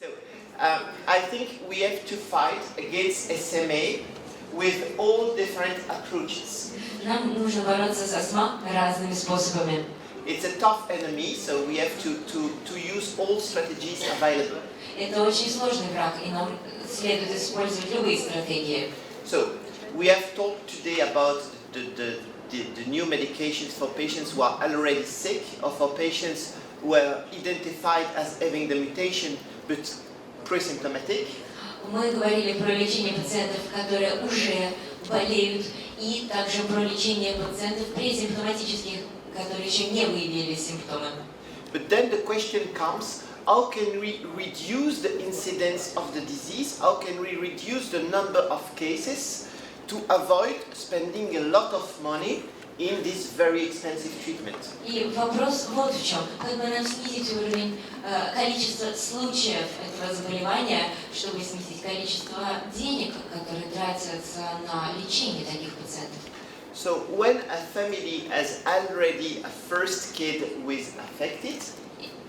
So, I think we have to fight against SMA with all different approaches. Нам нужно бороться с астмой разными способами. It's a tough enemy, so we have to use all strategies available. Это очень сложный враг, и нам следует использовать любые стратегии. So, we have talked today about the new medications for patients who are already sick, or for patients who are identified as having the mutation but pre-symptomatic. Мы говорили про лечение пациентов, которые уже болеют, и также про лечение пациентов пресимптоматических, которые еще не выявили симптомы. But then the question comes, how can we reduce the incidence of the disease? How can we reduce the number of cases to avoid spending a lot of money in this very expensive treatment? И вопрос вот в чем. Как бы нам снизить уровень количества случаев этого заболевания, чтобы снизить количество денег, которые тратятся на лечение таких пациентов? So when a family has already a first kid who is affected,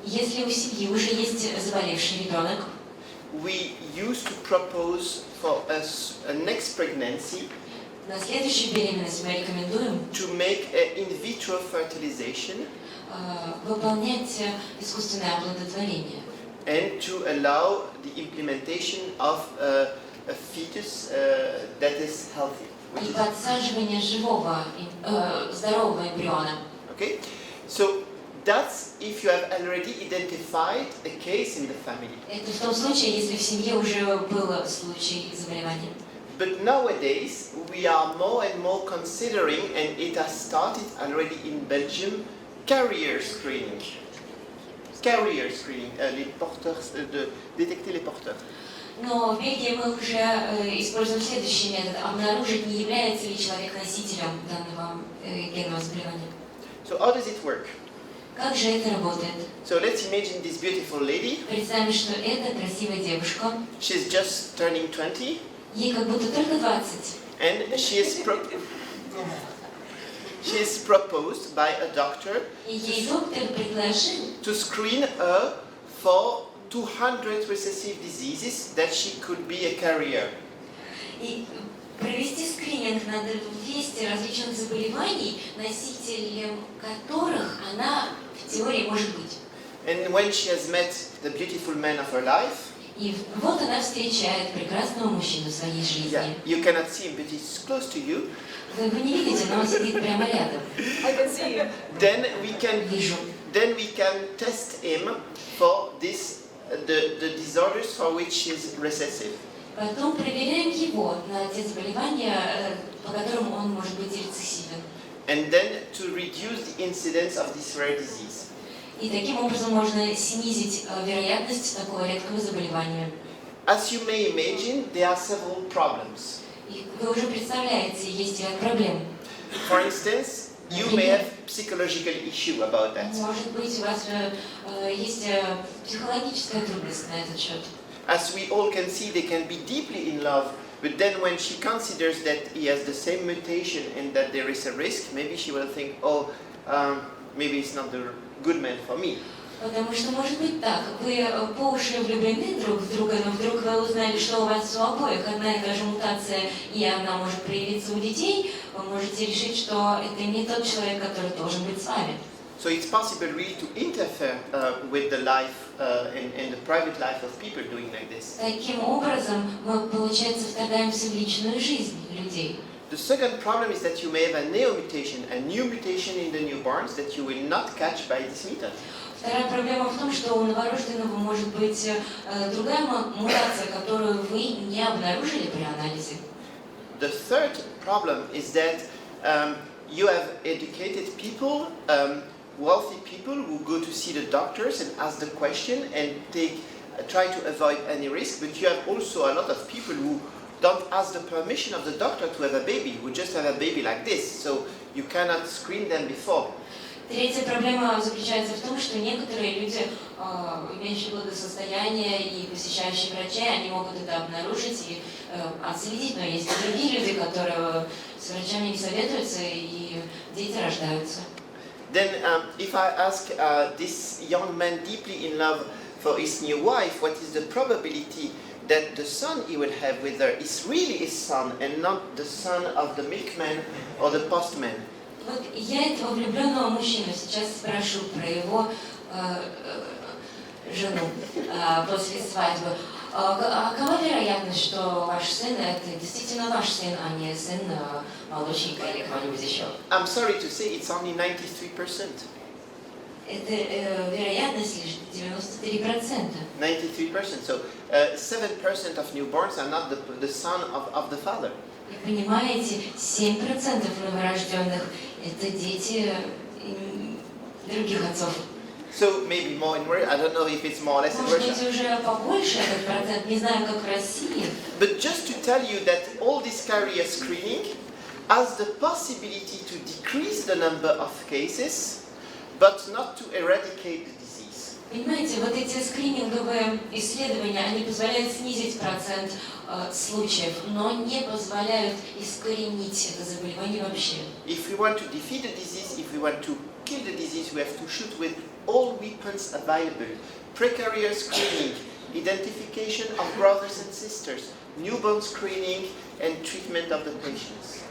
если у семьи уже есть заболевший ребенок, we used to propose for us a next pregnancy на следующую беременность мы рекомендуем to make an in vitro fertilization выполнять искусственное оплодотворение and to allow the implementation of a fetus that is healthy. и подсаживание живого, здорового эмбриона. Okay, so that's if you have already identified a case in the family. Это в том случае, если в семье уже был случай заболевания. But nowadays we are more and more considering, and it has started already in Belgium, carrier screening. Carrier screening, les porteurs, de détecter les porteurs. Но в Бельгии мы уже используем следующий метод: обнаружить, не является ли человек носителем данного генного заболевания. So how does it work? Как же это работает? So let's imagine this beautiful lady. Представим, что это красивая девушка. She's just turning 20. Ей как будто только 20. And she is proposed by a doctor И ей доктор предложил to screen her for 200 recessive diseases that she could be a carrier. и провести скрининг на 200 различных заболеваний, носителем которых она в теории может быть. And when she has met the beautiful man of her life, И вот она встречает прекрасного мужчину в своей жизни. yeah, you cannot see him, but he's close to you. Вы его не видите, но он сидит прямо рядом. Then Вижу. we can test him for this the disorders for which she's recessive. Потом проверяем его на те заболевания, по которым он может быть рецессивен. And then to reduce the incidence of this rare disease. И таким образом можно снизить вероятность такого редкого заболевания. As you may imagine, there are several problems. И вы уже представляете, есть ряд проблем. For instance, you may have psychological issue about that. Может быть, у вас есть психологическая трудность на этот счет. As we all can see, they can be deeply in love, but then when she considers that he has the same mutation and that there is a risk, maybe she will think, oh, maybe it's not the good man for me. Потому что может быть так, вы по уши влюблены друг в друга, но вдруг вы узнали, что у вас у обоих одна и та же мутация, и она может проявиться у детей, вы можете решить, что это не тот человек, который должен быть с вами. So it's possible really to interfere with the life and the private life of people doing like this. Таким образом, мы, получается, вторгаемся в личную жизнь людей. The second problem is that you may have a neo-mutation, a new mutation in the newborns that you will not catch by this method. Вторая проблема в том, что у новорожденного может быть другая мутация, которую вы не обнаружили при анализе. The third problem is that you have educated people, wealthy people who go to see the doctors and ask the question and try to avoid any risk, but you have also a lot of people who don't ask the permission of the doctor to have a baby, who just have a baby like this, so you cannot screen them before. Третья проблема заключается в том, что некоторые люди, имеющие благосостояние и посещающие врачей, они могут это обнаружить и отследить, но есть и другие люди, которые с врачами не советуются, и дети рождаются. Then if I ask this young man deeply in love for his new wife, what is the probability that the son he will have with her is really his son and not the son of the milkman or the postman. Вот я этого влюбленного мужчину сейчас спрошу про его жену после свадьбы. Какова вероятность, что ваш сын это действительно ваш сын, а не сын молочника или кого-нибудь еще? I'm sorry to say it's only 93%. Это вероятность лишь 93%. 93%. So 7% of newborns are not the son of the father. И понимаете, 7% новорожденных это дети других отцов. So maybe more in Russia. I don't know if it's more or less in Может быть, Russia. уже побольше этот процент, не знаю, как в России. But just to tell you that all this carrier screening has the possibility to decrease the number of cases, but not to eradicate the disease. Понимаете, вот эти скрининговые исследования, они позволяют снизить процент случаев, но не позволяют искоренить это заболевание вообще. If we want to defeat the disease, if we want to kill the disease, we have to shoot with all weapons available. Pre-carrier screening, identification of brothers and sisters, newborn screening, and treatment of the patients.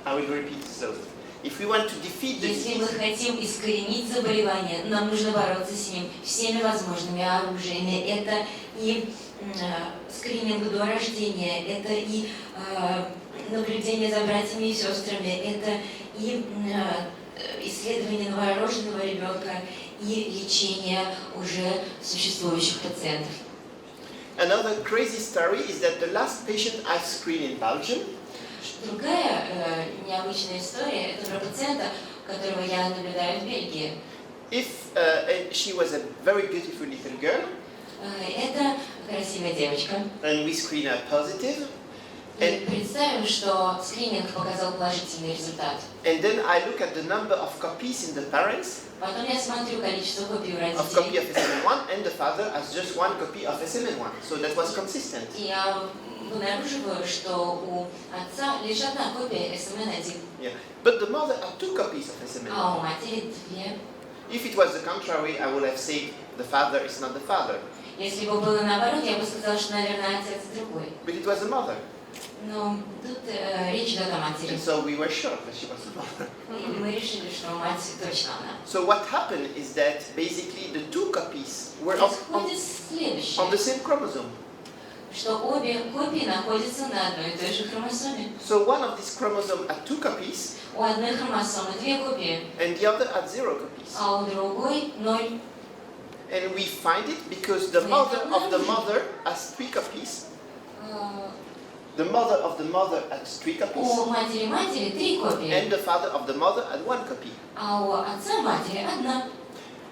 I will repeat slowly. If we want to defeat the Если мы disease, хотим искоренить заболевание, нам нужно бороться с ним всеми возможными оружиями. Это и скрининг до рождения, это и наблюдение за братьями и сестрами, это и исследование новорожденного ребенка и лечение уже существующих пациентов. another crazy story is that the last patient I screened in Belgium, Другая необычная история – это про пациента, которого я наблюдаю в Бельгии. and she was a very beautiful little girl, Это красивая девочка. and we screened her positive. И представим, что скрининг показал положительный результат. And then I look at the number of copies in the parents, Потом я смотрю количество копий у of copy родителей. of SMN1, and the father has just one copy of SMN1. So that was consistent. И я обнаруживаю, что у отца лишь одна копия SMN1, Yeah. But the mother had two copies of SMN1. а у матери две. If it was the contrary, I would have said the father is not the father. Если бы было наоборот, я бы сказала, что, наверное, отец другой. But it was the mother. Но тут речь идет о матери. And so we were sure that she was the mother. И мы решили, что мать точно она. So what happened is that basically the two copies were on Происходит следующее, the same chromosome. что обе копии находятся на одной и той же хромосоме. So one of these chromosomes had two copies, У одной хромосомы две копии, and the other had zero copies. а у другой ноль. And we find it because the mother of the mother has three copies. The mother of the mother has three copies, У матери три копии, and the father of the mother had one copy. а у отца матери одна.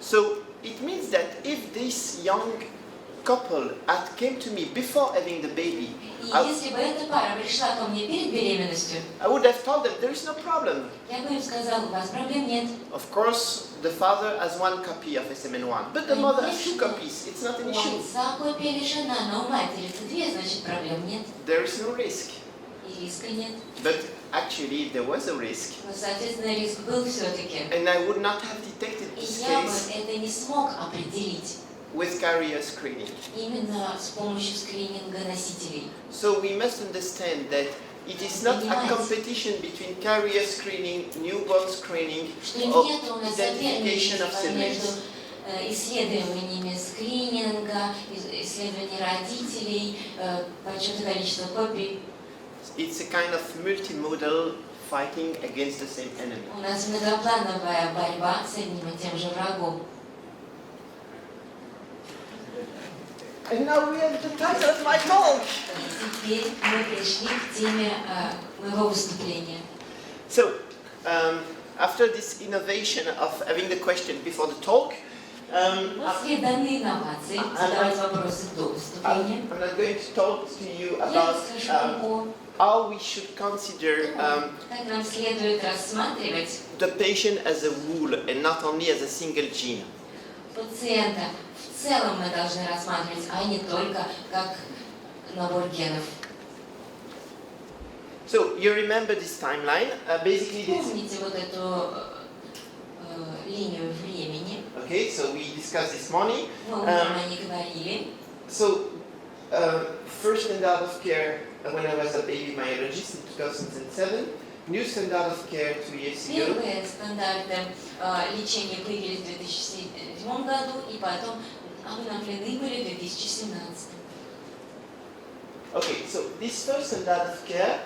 So it means that if this young couple had came to me before having the baby, И если бы эта пара пришла ко мне перед беременностью, I would have told them there is no problem. я бы им сказала, у вас проблем нет. Of course, the father has one copy of SMN1, but the mother has two copies. It's not an У issue. отца копия лишь одна, но у матери две, значит проблем нет. There is no risk. И риска нет. But actually, there was a risk, Но, соответственно, риск был все-таки. and I would not have detected И this я бы case это не смог определить with carrier screening. именно с помощью скрининга носителей. So we must understand that it is not a competition between carrier screening, newborn screening, Что or нет у нас identification of соперничества между siblings. исследованиями скрининга, исследований родителей, подсчета количества копий. It's a kind of multimodal fighting against the same enemy. У нас многоплановая борьба с одним и тем же врагом. And now we have the title of my talk. И теперь мы пришли к теме моего выступления. So, after this innovation of having the question before the talk, После данной инновации задавать вопросы до выступления. I'm not going to talk to you Я about расскажу вам о how we should consider как нам следует рассматривать the patient as a whole and not only as a single gene. пациента. В целом мы должны рассматривать, а не только как набор генов. So you remember this timeline? Basically, this Помните вот эту линию времени? Okay, so we discussed this morning. Мы утром о ней говорили. So, first standard of care when I was a baby myologist in 2007, new standard of care 2 years ago. Первые стандарты лечения появились в 2007 году, и потом обновлены были в 2017. Okay, so this first standard of care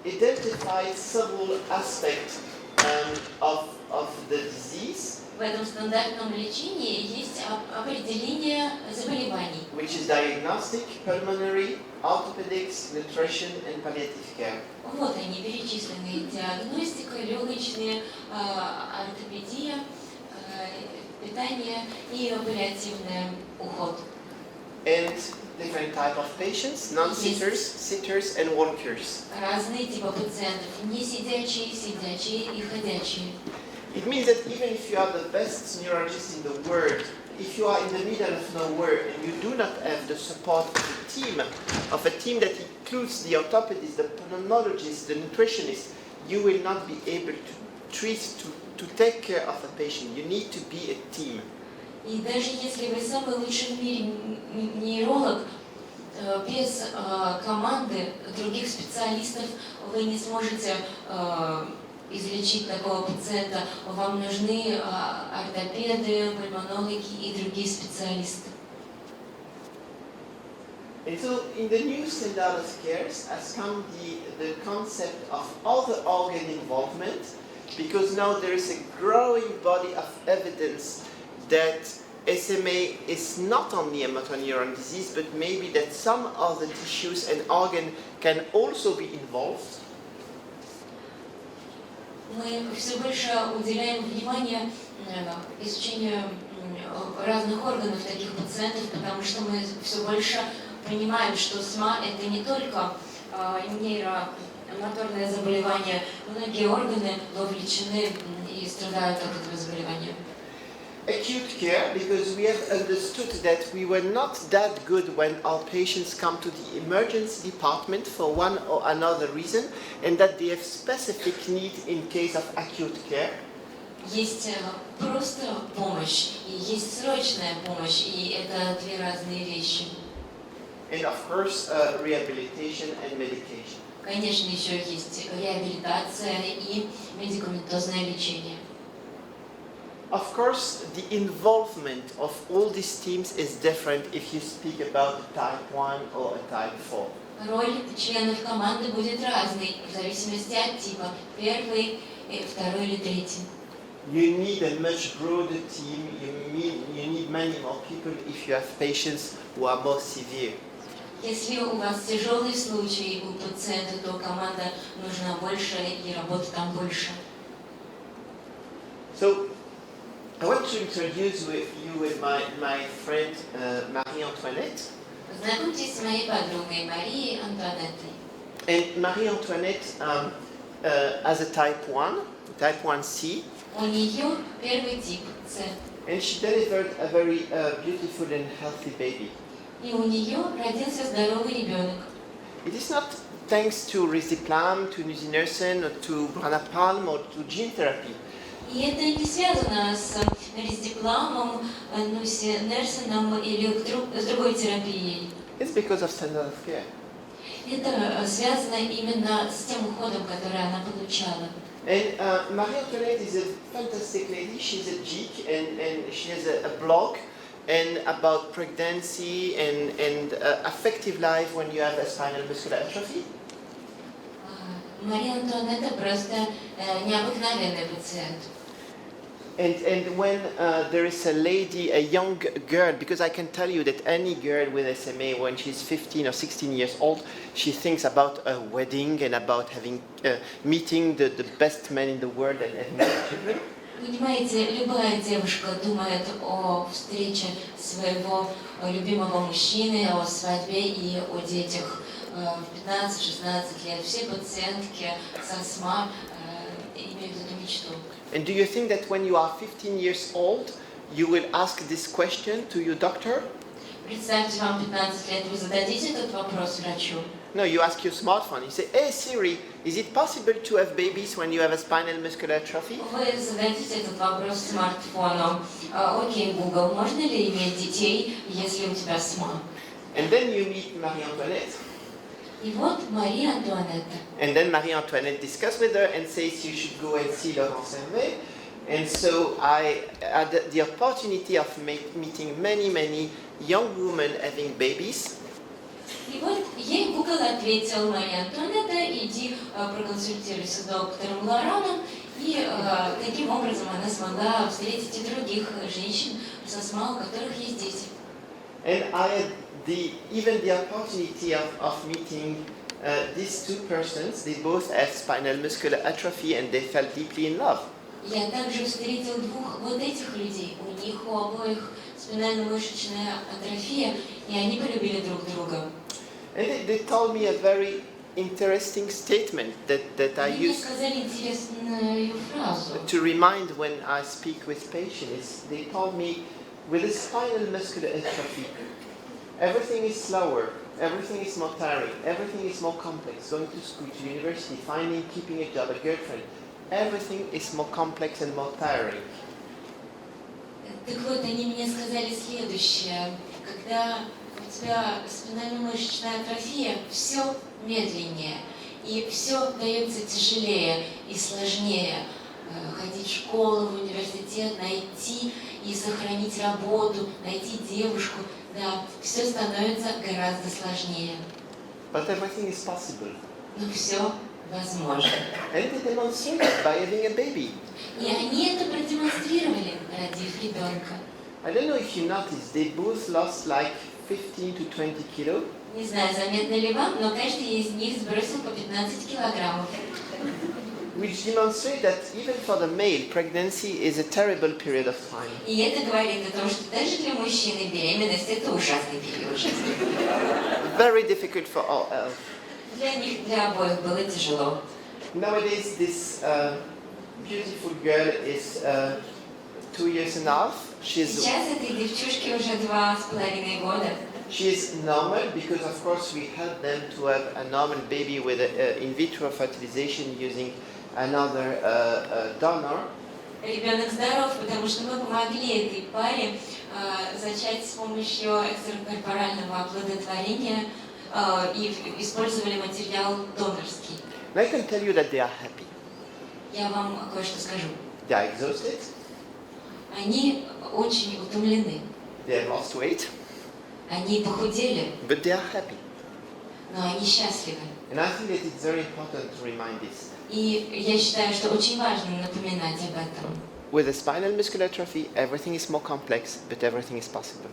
identified several aspects of the disease. В этом стандартном лечении есть определение заболеваний. Which is diagnostic, pulmonary, orthopedics, nutrition and palliative care. Вот они перечислены: диагностика, легочные, ортопедия, питание и паллиативный уход. And different type of patients, non-sitters, sitters and walkers. Разные типы пациентов: не сидячие, сидячие и ходячие. It means that even if you are the best neurologist in the world, if you are in the middle of nowhere and you do not have the support of a team that includes the orthopedist, the pulmonologist, the nutritionist, you will not be able to treat, to take care of a patient. You need to be a team. И даже если вы самый лучший в мире нейролог, без команды других специалистов вы не сможете излечить такого пациента. Вам нужны ортопеды, пульмонологи и другие специалисты. And so in the new standard of care has come the concept of other organ involvement, because now there is a growing body of evidence that SMA is not only a motor neuron disease, but maybe that some other tissues and organs can also be involved. Мы все больше уделяем внимание изучению разных органов таких пациентов, потому что мы все больше понимаем, что СМА – это не только нейромоторное заболевание. Многие органы вовлечены и страдают от этого заболевания. Acute care, because we have understood that we were not that good when our patients come to the emergency department for one or another reason, and that they have specific need in case of acute care. Есть просто помощь и есть срочная помощь, и это две разные вещи. And of course, rehabilitation and medication. Конечно, еще есть реабилитация и медикаментозное лечение. Of course, the involvement of all these teams is different if you speak about a type 1 or a type 4. Роль членов команды будет разной в зависимости от типа: первый, второй или третий. You need a much broader team. You need many more people if you have patients who are more severe. Если у вас тяжелый случай у пациента, то команда нужна больше и работы там больше. So, I want to introduce you with my friend Marie-Antoinette. Знакомьтесь с моей подругой Марией Антуанеттой. And Marie-Antoinette has a type 1, type 1C. У нее первый тип С. And she delivered a very beautiful and healthy baby. И у нее родился здоровый ребенок. It is not thanks to risdiplam, to nusinersen, or to branapalm, or to gene therapy. И это не связано с рисдипламом, нусинерсеном или с другой терапией. It's because of standard of care. Это связано именно с тем уходом, который она получала. And Marie-Antoinette is a fantastic lady. She's a geek, and she has a blog and about pregnancy and affective life when you have a spinal muscular atrophy. Мария Антуанетта просто необыкновенный пациент. And when there is a lady, a young girl, because I can tell you that any girl with SMA, when she's 15 or 16 years old, she thinks about a wedding and about having meeting the best man in the world and having children. Понимаете, любая девушка думает о встрече своего любимого мужчины, о свадьбе и о детях. В 15-16 лет все пациентки с астмой имеют эту мечту. And do you think that when you are 15 years old, you will ask this question to your doctor? Представьте, вам 15 лет, вы зададите этот вопрос врачу. No, you ask your smartphone. You say, "Hey Siri, is it possible to have babies when you have a spinal muscular atrophy?" Вы зададите этот вопрос смартфону. Окей, Google, можно ли иметь детей, если у тебя СМА? And then you meet Marie Antoinette. И вот Мария Антуанетта. And then Marie Antoinette discusses with her and says you should go and see Laurent Servais. And so I had the opportunity of meeting many young women having babies. И вот ей Google ответил: Мария Антуанетта, иди проконсультируйся с доктором Лораном. И таким образом она смогла встретить и других женщин со СМА, у которых есть дети. And I had even the opportunity of meeting these two persons. They both have spinal muscular atrophy and they fell deeply in love. Я также встретил двух вот этих людей. У них у обоих спинально-мышечная атрофия, и они полюбили друг друга. And they told me a very interesting statement that I Они мне use сказали интересную фразу. to remind when I speak with patients. They told me, with a spinal muscular atrophy, everything is slower, everything is more tiring, everything is more complex. Going to school, to university, finding, keeping a job, a girlfriend, everything is more complex and more tiring. Так вот, они мне сказали следующее. Когда у тебя спинально-мышечная атрофия, все медленнее, и все дается тяжелее и сложнее. Ходить в школу, в университет, найти и сохранить работу, найти девушку, да, все становится гораздо сложнее. But everything is possible. Но все возможно. And they demonstrate it by having a baby. И они это продемонстрировали, родив ребенка. I don't know if you noticed, they both lost like 15 to 20 kilo. Не знаю, заметно ли вам, но каждый из них сбросил по 15 килограммов. Which demonstrate that even for the male, pregnancy is a terrible period of time. И это говорит о том, что даже для мужчины беременность – это ужасный период жизни. Very difficult for all. Для них, для обоих было тяжело. Nowadays, this beautiful girl is 2 years and a half. Сейчас этой девчушке уже 2,5 года. She is normal because, of course, we help them to have a normal baby with in vitro fertilization using another donor. Ребенок здоров, потому что мы помогли этой паре зачать с помощью экстракорпорального оплодотворения и использовали материал донорский. And I can tell you that they are happy. Я вам кое-что скажу. They are exhausted. Они очень утомлены. They have lost weight. Они похудели, But they are happy. но они счастливы. And I think that it's very important to remind this. И я считаю, что очень важно напоминать об этом. With a spinal muscular atrophy, everything is more complex, but everything is possible.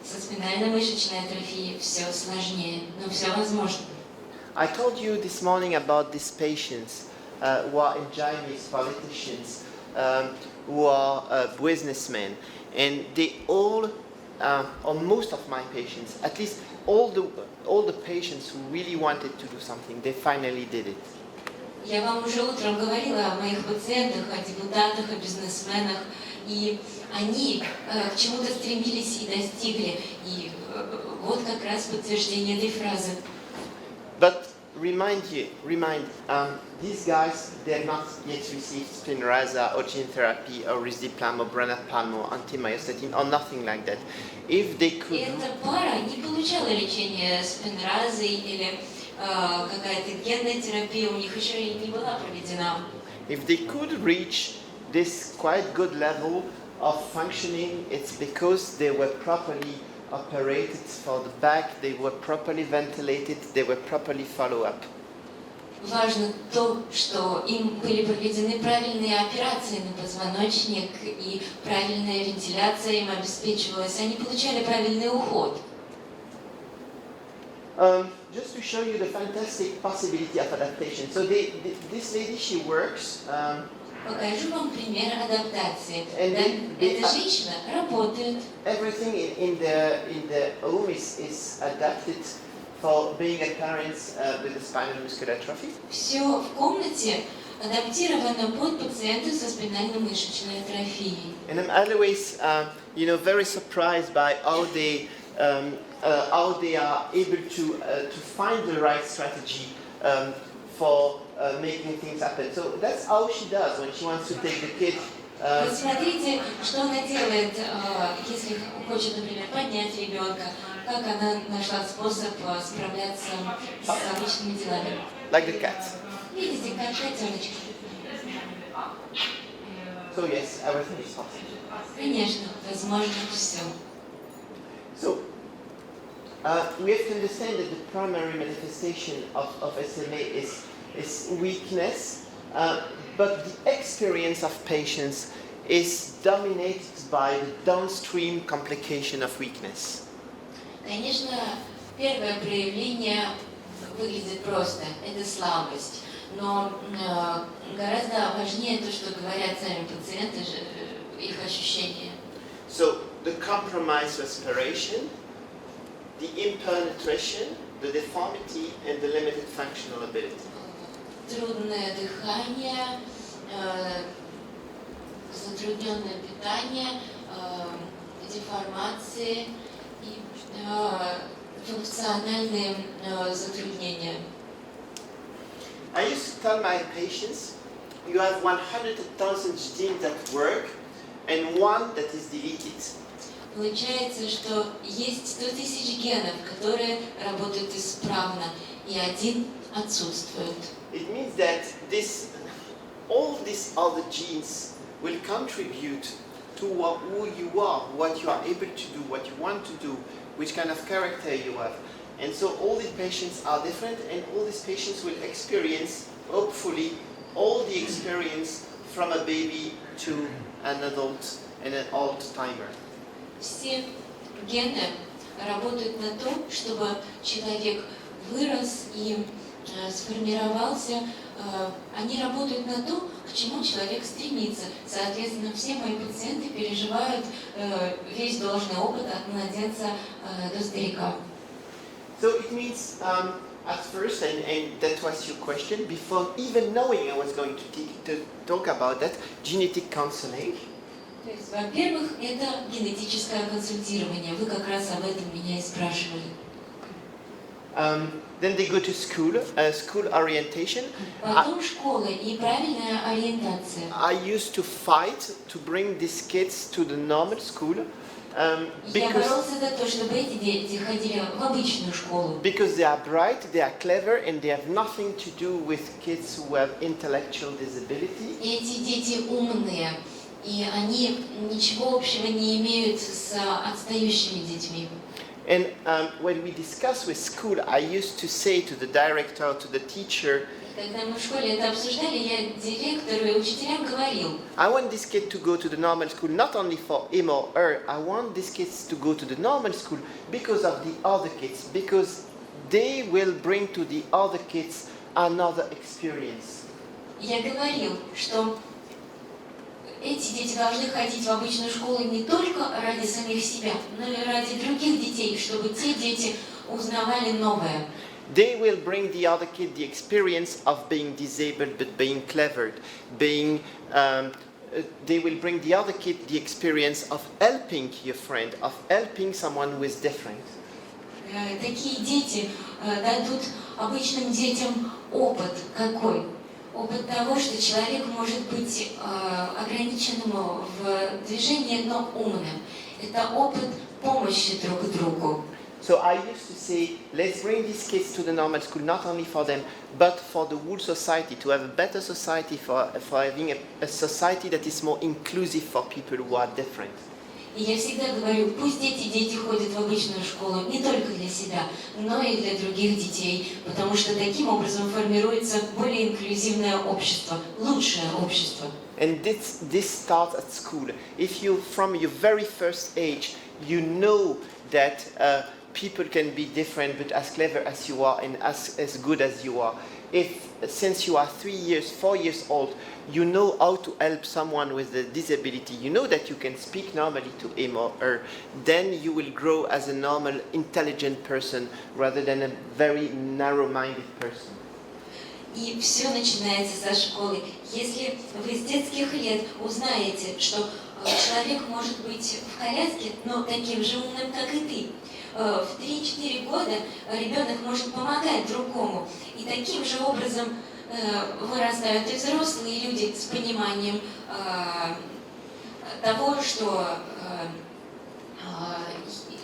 Со спинально-мышечной атрофией все сложнее, но все возможно. I told you this morning about these patients who are enjoying as politicians, who are businessmen, and they all, or most of my patients, at least all the patients who really wanted to do something, they finally did it. Я вам уже утром говорила о моих пациентах, о депутатах, о бизнесменах, и они к чему-то стремились и достигли. И вот как раз подтверждение этой фразы. But these guys, they have not yet received Spinraza or gene therapy or risdiplam or branapalm or antimyostatin or nothing like that. If they could... Эта пара не получала лечения спинразой или какая-то генная терапия, у них еще и не была проведена. If they could reach this quite good level of functioning, it's because they were properly operated for the back, they were properly ventilated, they were properly followed up. Важно то, что им были проведены правильные операции на позвоночник и правильная вентиляция им обеспечивалась. Они получали правильный уход. Just to show you the fantastic possibility of adaptation. So this lady, she works. Покажу вам пример адаптации. And Эта женщина работает. Everything in the home is adapted for being a parent with a spinal muscular atrophy. Все в комнате адаптировано под пациента со спинально-мышечной атрофией. And I'm always, very surprised by how they how they are able to find the right strategy for making things happen. So that's how she does when she wants to take the kid. Вот смотрите, что она делает, если хочет, например, поднять ребенка, как она нашла способ справляться с обычными делами. Like the cat. Видите, как котеночка. So yes, everything is possible. Конечно, возможно все. So we have to understand that the primary manifestation of SMA is weakness, but the experience of patients is dominated by the downstream complication of weakness. Конечно, первое проявление выглядит просто, это слабость. Но гораздо важнее то, что говорят сами пациенты, их ощущения. So the compromised respiration, the impenetration, the deformity, and the limited functional ability. Трудное дыхание, затрудненное питание, деформации и функциональные затруднения. I used to tell my patients, you have 100,000 genes that work and one that is deleted. Получается, что есть 100 тысяч генов, которые работают исправно, и один отсутствует. It means that all these other genes will contribute to who you are, what you are able to do, what you want to do, which kind of character you have. And so all these patients are different, and all these patients will experience, hopefully, all the experience from a baby to an adult and an old timer. Все гены работают на то, чтобы человек вырос и сформировался. Они работают на то, к чему человек стремится. Соответственно, все мои пациенты переживают весь должный опыт от младенца до старика. So it means at first, and that was your question, before even knowing I was going to talk about that, genetic counseling. То есть, во-первых, это генетическое консультирование. Вы как раз об этом меня и спрашивали. Then they go to school orientation. Потом школа и правильная ориентация. I used to fight to bring these kids to the normal school. Я боролся за то, чтобы эти дети ходили в обычную школу. Because they are bright, they are clever, and they have nothing to do with kids who have intellectual disability. Эти дети умные, и они ничего общего не имеют с отстающими детьми. And when we discuss with school, I used to say to the director, to the teacher, Когда мы в школе это обсуждали, я директору и учителям говорил, I want this kid to go to the normal school not only for him or her, I want these kids to go to the normal school because of the other kids, because they will bring to the other kids another experience. я говорил, что эти дети должны ходить в обычную школу не только ради самих себя, но и ради других детей, чтобы те дети узнавали новое. They will bring the other kid the experience of being disabled but being clever, they will bring the other kid the experience of helping your friend, of helping someone who is different. Такие дети дадут обычным детям опыт какой? Опыт того, что человек может быть ограниченным в движении, но умным. Это опыт помощи друг другу. So I used to say, let's bring these kids to the normal school, not only for them, but for the whole society, to have a better society, for having a society that is more inclusive for people who are different. И я всегда говорю, пусть эти дети ходят в обычную школу не только для себя, но и для других детей, потому что таким образом формируется более инклюзивное общество, лучшее общество. And this starts at school. If you, from your very first age, you know that people can be different, but as clever as you are and as good as you are. If, since you are 3 years, 4 years old, you know how to help someone with a disability, you know that you can speak normally to him or her, then you will grow as a normal, intelligent person rather than a very narrow-minded person. И все начинается со школы. Если вы с детских лет узнаете, что человек может быть в коляске, но таким же умным, как и ты. В 3-4 года ребенок может помогать другому. И таким же образом вырастают и взрослые люди с пониманием того, что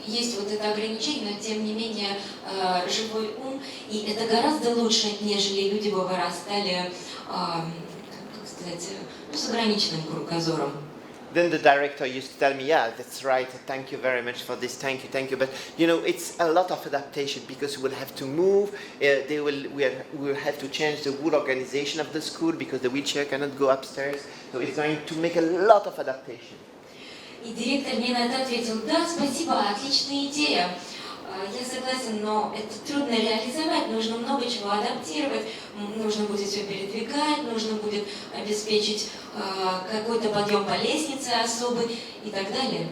есть вот это ограничение, но тем не менее живой ум, и это гораздо лучше, нежели люди бы вырастали, как сказать, с ограниченным кругозором. Then the director used to tell me, yeah, that's right, thank you very much for this, thank you. But, you know, it's a lot of adaptation because we'll have to move, we will have to change the whole organization of the school because the wheelchair cannot go upstairs. So it's going to make a lot of adaptation. И директор мне на это ответил: да, спасибо, отличная идея. Я согласен, но это трудно реализовать, нужно много чего адаптировать, нужно будет все передвигать, нужно будет обеспечить какой-то подъем по лестнице особый и так далее.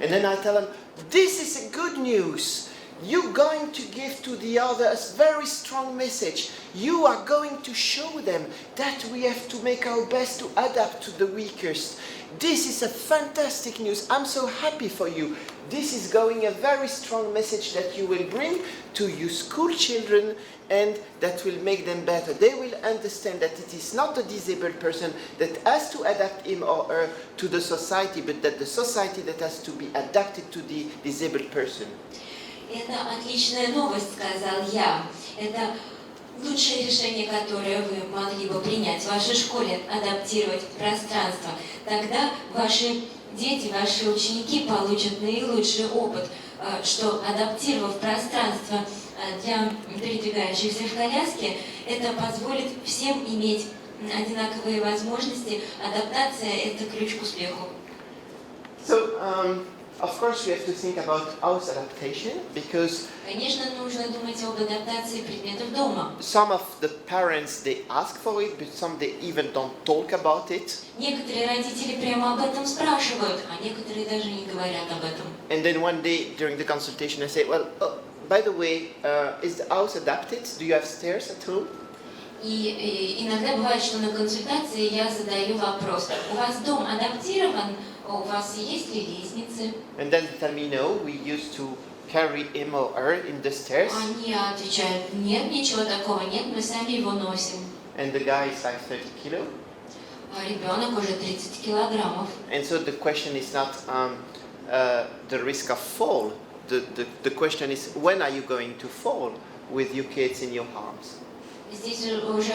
And then I tell them, this is a good news. You're going to give to the others a very strong message. You are going to show them that we have to make our best to adapt to the weakest. This is a fantastic news. I'm so happy for you. This is going a very strong message that you will bring to your school children and that will make them better. They will understand that it is not the disabled person that has to adapt him or her to the society, but that the society that has to be adapted to the disabled person. Это отличная новость, сказал я. Это лучшее решение, которое вы могли бы принять в вашей школе, адаптировать пространство. Тогда ваши дети, ваши ученики получат наилучший опыт, что адаптировав пространство для передвигающихся в коляске, это позволит всем иметь одинаковые возможности. Адаптация – это ключ к успеху. Of course, we have to think about house adaptation because Конечно, нужно думать об адаптации предметов дома. some of the parents they ask for it, but some they even don't talk about it. Некоторые родители прямо об этом спрашивают, а некоторые даже не говорят об этом. And then one day during the consultation, I say, well, by the way, is the house adapted? Do you have stairs at home? И иногда бывает, что на консультации я задаю вопрос: у вас дом адаптирован? У вас есть ли лестницы? And then they tell me, no, we used to carry him or her in the stairs. Они отвечают: нет, ничего такого нет, мы сами его носим. And the guy is like 30 kilo. А ребенок уже 30 килограммов. And so the question is not the risk of fall. The question is, when are you going to fall with your kids in your arms? Здесь уже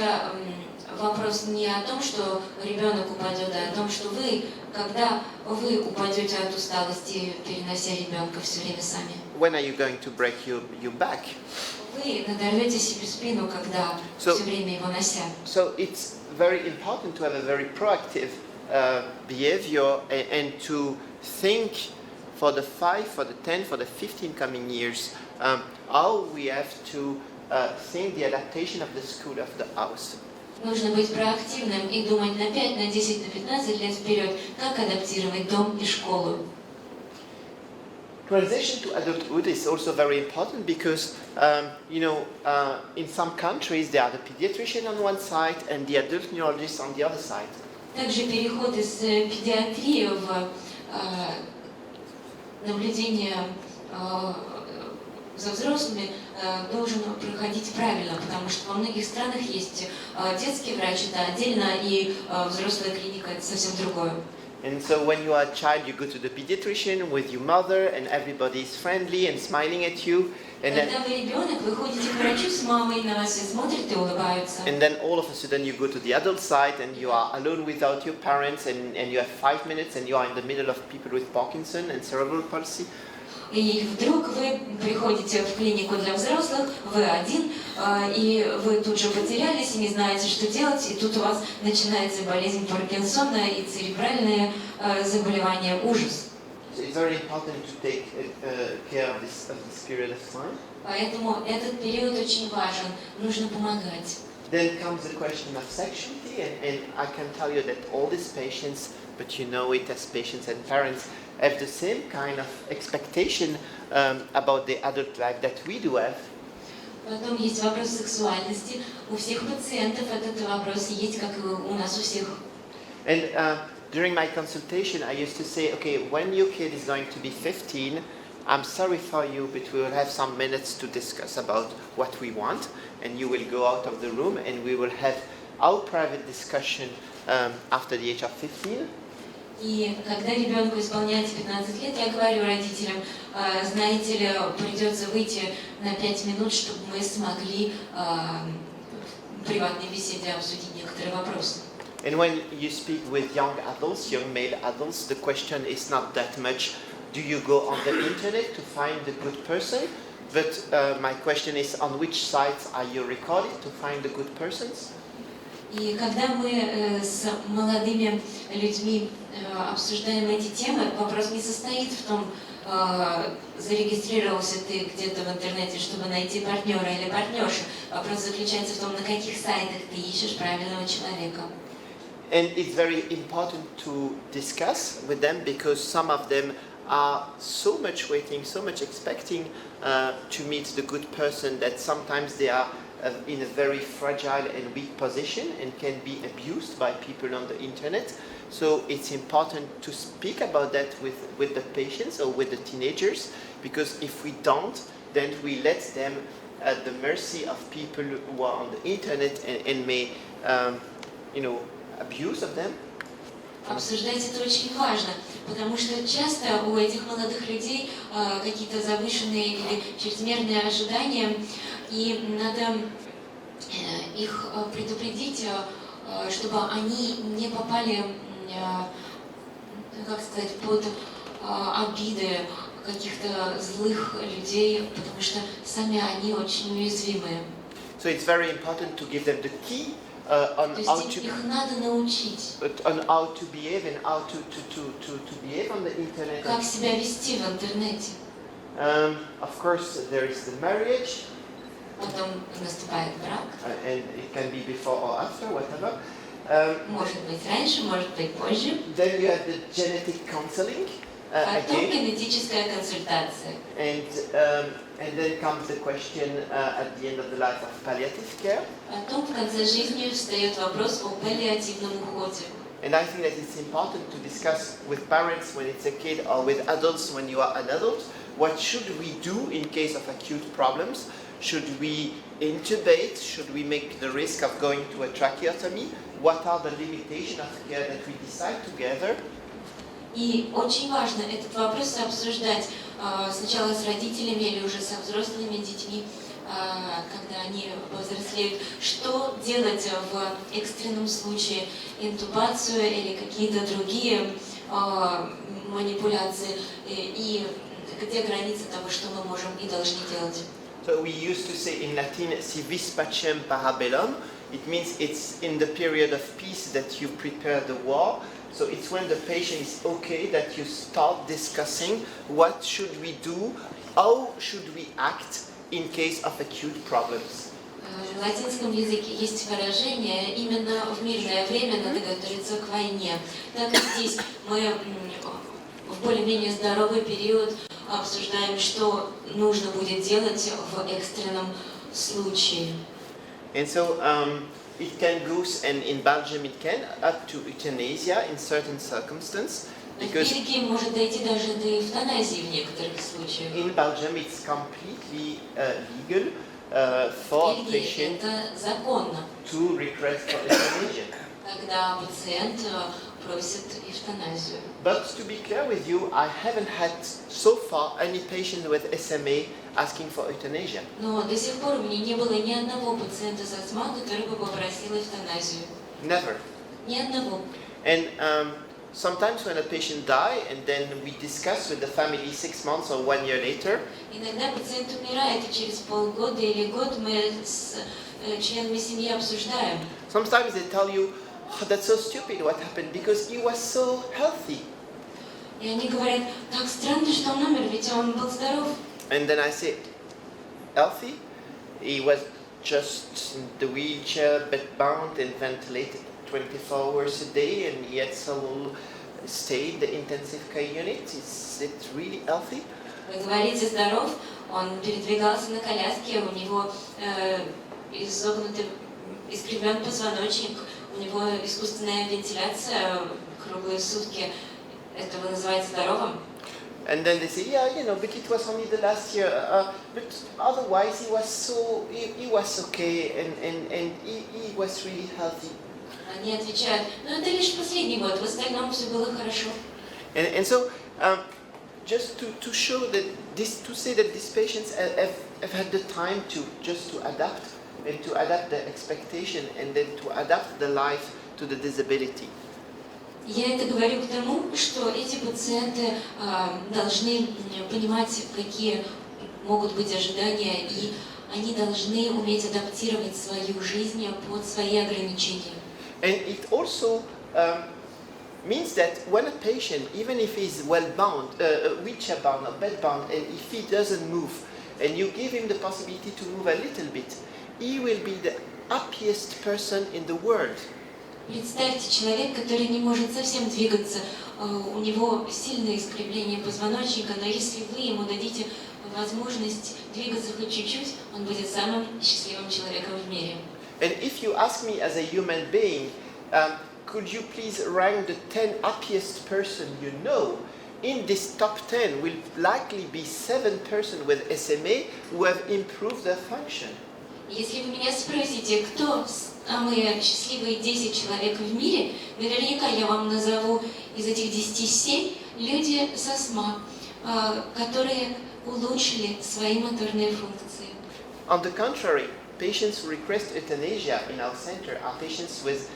вопрос не о том, что ребенок упадет, а о том, что вы, когда вы упадете от усталости, перенося ребенка все время сами. When are you going to break your back? Вы надорвете себе спину, когда все время его нося. So it's very important to have a very proactive behavior and to think for the 5, for the 10, for the 15 coming years, how we have to think the adaptation of the school, of the house. Нужно быть проактивным и думать на 5, на 10, на 15 лет вперед, как адаптировать дом и школу. Transition to adulthood is also very important because, in some countries there are the pediatrician on one side and the adult neurologist on the other side. Также переход из педиатрии в наблюдение за взрослыми должен проходить правильно, потому что во многих странах есть детский врач, это отдельно, и взрослая клиника это совсем другое. And so when you are a child, you go to the pediatrician with your mother and everybody is friendly and smiling at you. And Когда вы ребенок, вы ходите к врачу с мамой, на вас все смотрят и улыбаются. And then all of a sudden you go to the adult side and you are alone without your parents and you have 5 minutes and you are in the middle of people with Parkinson and cerebral palsy. И вдруг вы приходите в клинику для взрослых, вы один, и вы тут же потерялись и не знаете, что делать, и тут у вас начинается болезнь Паркинсона и церебральные заболевания, ужас. So it's very important to take care of this period of time. Поэтому этот период очень важен, нужно помогать. Then comes the question of sexuality, and I can tell you that all these patients, but you know it as patients and parents, have the same kind of expectation about the adult life that we do have. Потом есть вопрос сексуальности. У всех пациентов этот вопрос есть, как и у нас у всех. And during my consultation, I used to say, okay, when your kid is going to be 15, I'm sorry for you, but we will have some minutes to discuss about what we want, and you will go out of the room, and we will have our private discussion after the age of 15. И когда ребенку исполняется 15 лет, я говорю родителям, знаете ли, придется выйти на 5 минут, чтобы мы смогли в приватной беседе обсудить некоторые вопросы. And when you speak with young adults, young male adults, the question is not that much, do you go on the internet to find the good person? But my question is, on which sites are you recorded to find the good persons? И когда мы с молодыми людьми обсуждаем эти темы, вопрос не состоит в том, зарегистрировался ты где-то в интернете, чтобы найти партнера или партнершу. Вопрос заключается в том, на каких сайтах ты ищешь правильного человека. And it's very important to discuss with them because some of them are so much waiting, so much expecting to meet the good person that sometimes they are in a very fragile and weak position and can be abused by people on the internet. So it's important to speak about that with the patients or with the teenagers, because if we don't, then we let them at the mercy of people who are on the internet and may, abuse of them. Обсуждать это очень важно, потому что часто у этих молодых людей какие-то завышенные или чрезмерные ожидания, и надо их предупредить, чтобы они не попали, как сказать, под обиды каких-то злых людей, потому что сами они очень уязвимые. So it's very important to give them the key on how to behave and how to behave on the internet. Как себя вести в интернете. Of course, there is the marriage. Потом наступает брак. And it can be before or after, whatever. Может быть раньше, может быть позже. Then you have the genetic counseling. Потом генетическая консультация. And then comes the question at the end of the life of palliative care. Потом в конце жизни встает вопрос о паллиативном уходе. And I think that it's important to discuss with parents when it's a kid or with adults when you are an adult. What should we do in case of acute problems? Should we intubate? Should we make the risk of going to a tracheotomy? What are the limitations of care that we decide together? И очень важно этот вопрос обсуждать сначала с родителями или уже со взрослыми детьми, когда они взрослеют. Что делать в экстренном случае? Интубацию или какие-то другие манипуляции? И где границы того, что мы можем и должны делать? So we used to say in Latin, si vis pacem para bellum. It means it's in the period of peace that you prepare the war. So it's when the patient is okay that you start discussing what should we do, how should we act in case of acute problems. В латинском языке есть выражение «именно в мирное время надо готовиться к войне». Так и здесь мы в более-менее здоровый период обсуждаем, что нужно будет делать в экстренном случае. And so it can go, and in Belgium it can, up to euthanasia in certain circumstances. Because в Бельгии может дойти даже до эвтаназии в некоторых случаях. In Belgium it's completely legal for patient to request for euthanasia. Когда пациент просит эвтаназию. But to be clear with you, I haven't had so far any patient with SMA asking for euthanasia. Но до сих пор у меня не было ни одного пациента с астмой, который бы попросил эвтаназию. Never. Ни одного. And sometimes when a patient dies, and then we discuss with the family 6 months or 1 year later. Иногда пациент умирает, и через полгода или год мы с членами семьи обсуждаем. Sometimes they tell you, oh, that's so stupid what happened because he was so healthy. И они говорят, так странно, что он умер, ведь он был здоров. And then I say, healthy? He was just in the wheelchair, bed-bound and ventilated 24 hours a day, and he had some stay in the intensive care unit. Is it really healthy? Вы говорите, здоров, он передвигался на коляске, у него изогнутый, искривлен позвоночник, у него искусственная вентиляция, круглые сутки, это вы называете здоровым? And then they say, yeah, but it was only the last year. But otherwise, he was okay, and he was really healthy. Они отвечают, это лишь последний год, в остальном все было хорошо. And so, just to show that to say that these patients have had the time to adapt and to adapt the expectation and then to adapt the life to the disability. Я это говорю к тому, что эти пациенты должны понимать, какие могут быть ожидания, и они должны уметь адаптировать свою жизнь под свои ограничения. And it also means that when a patient, even if he's well-bound, wheelchair-bound or bed-bound, and if he doesn't move, and you give him the possibility to move a little bit, he will be the happiest person in the world. Представьте, человек, который не может совсем двигаться, у него сильное искривление позвоночника, но если вы ему дадите возможность двигаться хоть чуть-чуть, он будет самым счастливым человеком в мире. And if you ask me as a human being, could you please rank the 10 happiest person you know? In this top 10 will likely be 7 persons with SMA who have improved their function. Если вы меня спросите, кто самые счастливые 10 человек в мире, наверняка я вам назову из этих 10 7 люди с астмой, которые улучшили свои моторные функции. On the contrary, patients who request euthanasia in our center are patients with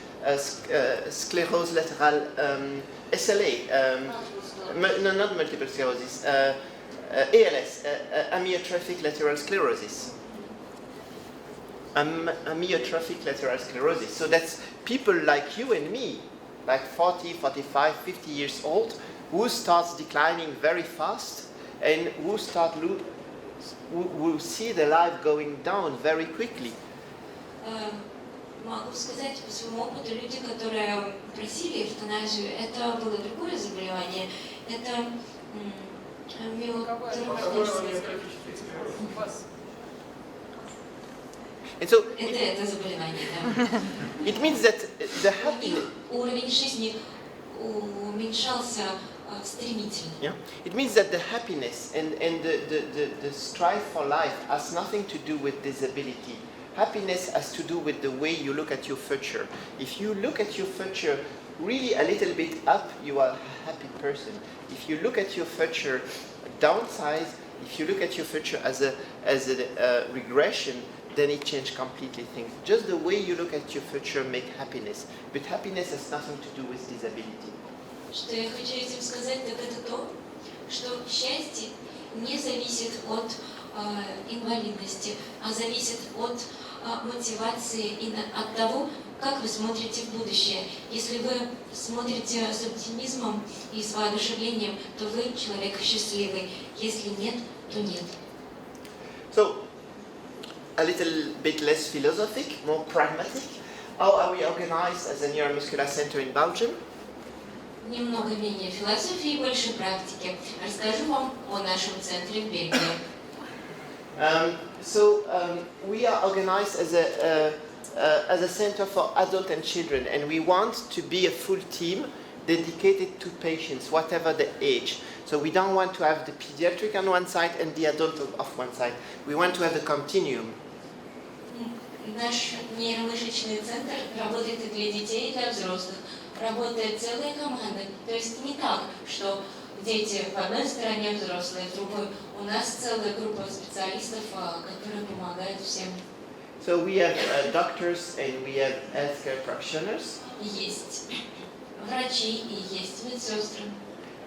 sclerosis lateral, SLA, no, not multiple sclerosis, ALS, amyotrophic lateral sclerosis. Amyotrophic lateral sclerosis. So that's people like you and me, like 40, 45, 50 years old, who starts declining very fast and who see the life going down very quickly. Могу сказать по своему опыту, люди, которые просили эвтаназию, это было другое заболевание, это And so это заболевание, да. It means that the happiness. Уровень жизни уменьшался стремительно. Yeah. It means that the happiness and the strive for life has nothing to do with disability. Happiness has to do with the way you look at your future. If you look at your future really a little bit up, you are a happy person. If you look at your future downside, if you look at your future as a regression, then it changes completely things. Just the way you look at your future make happiness. But happiness has nothing to do with disability. Что я хочу этим сказать, так это то, что счастье не зависит от инвалидности, а зависит от мотивации и от того, как вы смотрите в будущее. Если вы смотрите с оптимизмом и с воодушевлением, то вы человек счастливый. Если нет, то нет. So, a little bit less philosophic, more pragmatic. How are we organized as a neuromuscular center in Belgium? Немного менее философии и больше практики. Расскажу вам о нашем центре в Бельгии. We are organized as a center for adults and children, and we want to be a full team dedicated to patients, whatever the age. So we don't want to have the pediatric on one side and the adult off one side. We want to have a continuum. Наш нейро-мышечный центр работает и для детей, и для взрослых. Работает целая команда. То есть не так, что дети в одной стороне, взрослые в другой. У нас целая группа специалистов, которые помогают всем. So we have doctors and we have healthcare practitioners. Есть врачи и есть медсестры.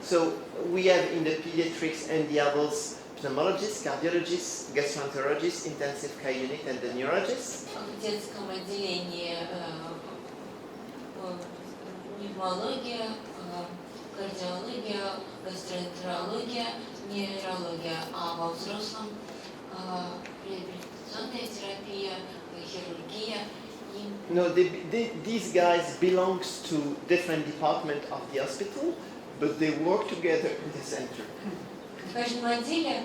So we have in the pediatrics and the adults pneumologists, cardiologists, gastroenterologists, intensive care unit, and the neurologists. В детском отделении пневмология, кардиология, гастроэнтерология, нейрология, а во взрослом реабилитационная терапия, хирургия. No, these guys belong to different departments of the hospital, but they work together in the center. В каждом отделе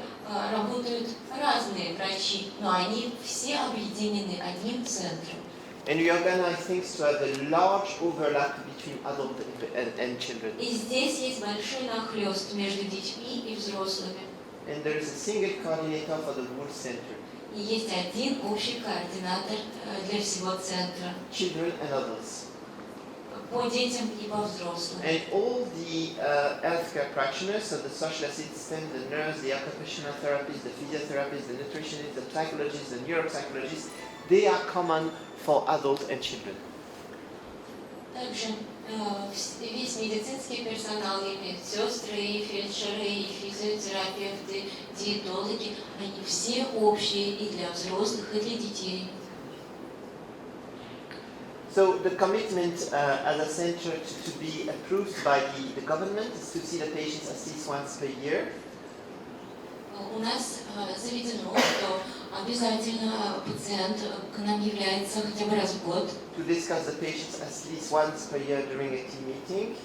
работают разные врачи, но они все объединены одним центром. And we organize things to have a large overlap between adults and children. И здесь есть большой нахлёст между детьми и взрослыми. And there is a single coordinator for the whole center. И есть один общий координатор для всего центра. Children and adults. По детям и по взрослым. And all the healthcare practitioners, so the social assistant, the nurse, the occupational therapist, the physiotherapist, the nutritionist, the psychologist, the neuropsychologist, they are common for adults and children. Также весь медицинский персонал, и медсестры, и фельдшеры, и физиотерапевты, диетологи, они все общие и для взрослых, и для детей. So the commitment as a center to be approved by the government is to see the patients at least once per year. У нас заведено, что обязательно пациент к нам является хотя бы раз в год. To discuss the patients at least once per year during a team meeting.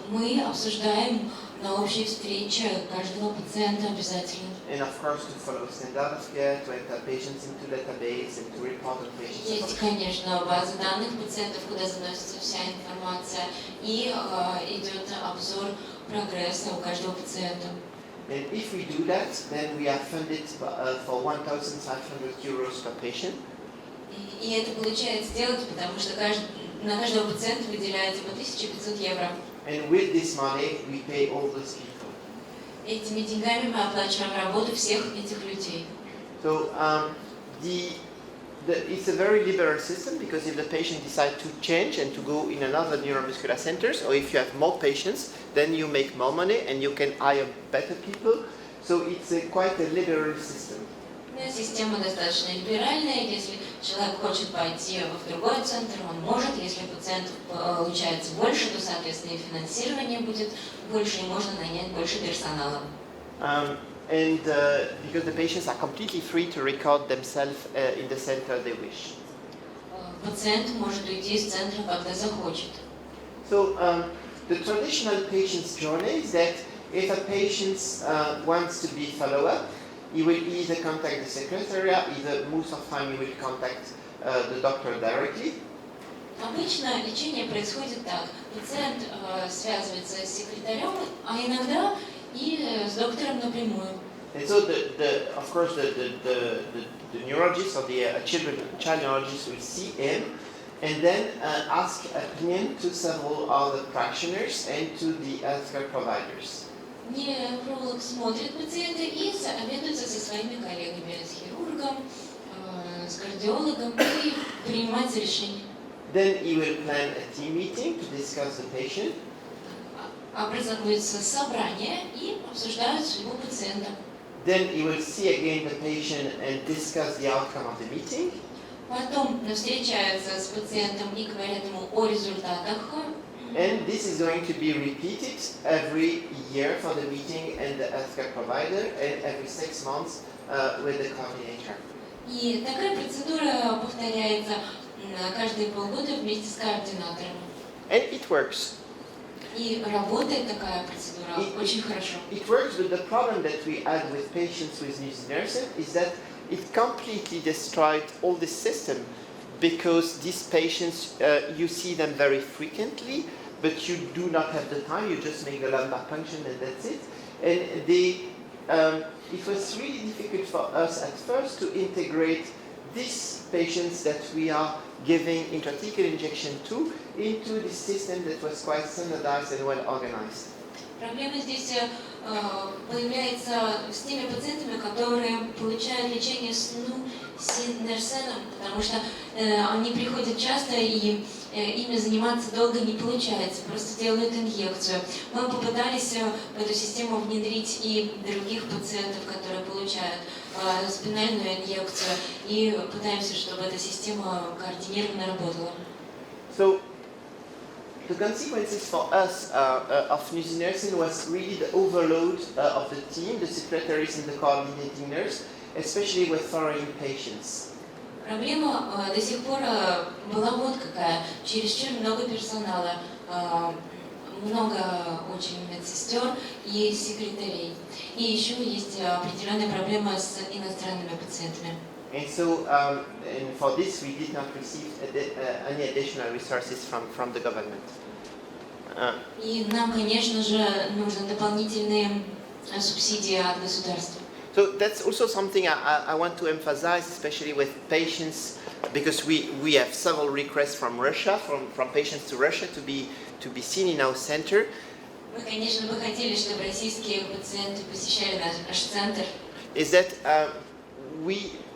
Мы обсуждаем на общей встрече каждого пациента обязательно. And of course to follow standard of care, to enter patients into database and to report on patients. Есть, конечно, база данных пациентов, куда заносится вся информация, и идет обзор прогресса у каждого пациента. And if we do that, then we are funded for 1,500 euros per patient. И это получается делать, потому что на каждого пациента выделяется по 1500 евро. And with this money, we pay all those people. Этими деньгами мы оплачиваем работу всех этих людей. So it's a very liberal system because if the patient decides to change and to go in another neuromuscular centers, or if you have more patients, then you make more money and you can hire better people. So it's quite a liberal system. Система достаточно либеральная. Если человек хочет пойти в другой центр, он может. Если пациентов получается больше, то, соответственно, и финансирование будет больше, и можно нанять больше персонала. And because the patients are completely free to record themselves in the center they wish. Пациент может уйти из центра, когда захочет. So the traditional patient's journey is that if a patient wants to be follow-up, he will either contact the secretariat, either most of the time he will contact the doctor directly. Обычно лечение происходит так. Пациент связывается с секретарем, а иногда и с доктором напрямую. And so of course the neurologist or the child neurologist will see him and then ask opinion to several other practitioners and to the healthcare providers. Невролог смотрит пациента и советуется со своими коллегами, с хирургом, с кардиологом и принимает решение. Then he will plan a team meeting to discuss the patient. Образуется собрание и обсуждают судьбу пациента. Then he will see again the patient and discuss the outcome of the meeting. Потом встречаются с пациентом и говорят ему о результатах. And this is going to be repeated every year for the meeting and the healthcare provider, and every 6 months with the coordinator. И такая процедура повторяется каждые полгода вместе с координатором. And it works. И работает такая процедура очень хорошо. It works, but the problem that we had with patients with nusinersen is that it completely destroyed all the system, because these patients, you see them very frequently, but you do not have the time, you just make the lumbar puncture and that's it. And it was really difficult for us at first to integrate these patients that we are giving intrathecal injection to into the system that was quite standardized and well organized. Проблема здесь появляется с теми пациентами, которые получают лечение с нусинерсеном, потому что они приходят часто и ими заниматься долго не получается, просто делают инъекцию. Мы попытались в эту систему внедрить и других пациентов, которые получают спинальную инъекцию, и пытаемся, чтобы эта система координированно работала. So, the consequences for us of nusinersen was really the overload of the team, the secretaries and the coordinating nurse, especially with foreign patients. Проблема до сих пор была вот какая. Чересчур много персонала, много очень медсестер и секретарей. И еще есть определенная проблема с иностранными пациентами. And so, and for this, we did not receive any additional resources from the government. И нам, конечно же, нужны дополнительные субсидии от государства. So that's also something I want to emphasize, especially with patients, because we have several requests from Russia, from patients to Russia to be seen in our center. Мы, конечно, бы хотели, чтобы российские пациенты посещали наш центр. Is that